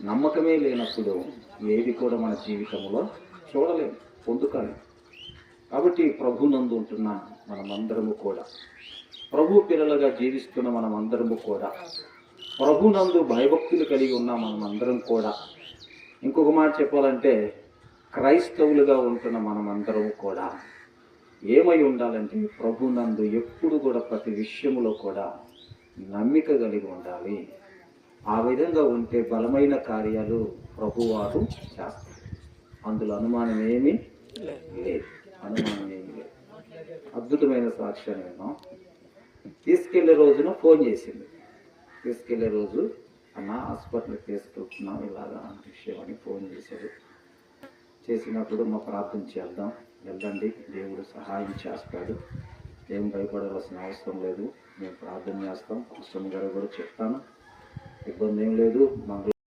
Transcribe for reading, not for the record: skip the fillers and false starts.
నమ్మకమే లేనప్పుడు ఏది కూడా మన జీవితంలో చూడలేము, పొందుకోలేము. కాబట్టి ప్రభునందు ఉంటున్న మనమందరము కూడా, ప్రభు పిల్లలుగా జీవిస్తున్న మనమందరము కూడా, ప్రభునందు భయభక్తులు కలిగి ఉన్న మనమందరం కూడా, ఇంకొక మాట చెప్పాలంటే క్రైస్తవులుగా ఉంటున్న మనమందరం కూడా ఏమై ఉండాలంటే ప్రభునందు ఎప్పుడు కూడా ప్రతి విషయంలో కూడా నమ్మిక కలిగి ఉండాలి. ఆ విధంగా ఉంటే బలమైన కార్యాలు ప్రభువారు చేస్తారు. అందులో అనుమానం ఏమీ లేదు, అనుమానం ఏమీ లేదు. అద్భుతమైన సాక్ష్యాన్ని విన్నాం. తీసుకెళ్లే రోజున ఫోన్ చేసింది. తీసుకెళ్లే రోజు అన్న హాస్పిటల్కి తీసుకెళ్తున్నాం ఇలాగా విషయం అని ఫోన్ చేశారు. చేసినప్పుడు మా ప్రార్థన చేద్దాం, వెళ్ళండి, దేవుడు సహాయం చేస్తాడు, ఏం భయపడవలసిన అవసరం లేదు, మేము ప్రార్థన చేస్తాం, పాస్టర్ గారు కూడా చెప్తాను, ఇబ్బంది ఏం లేదు.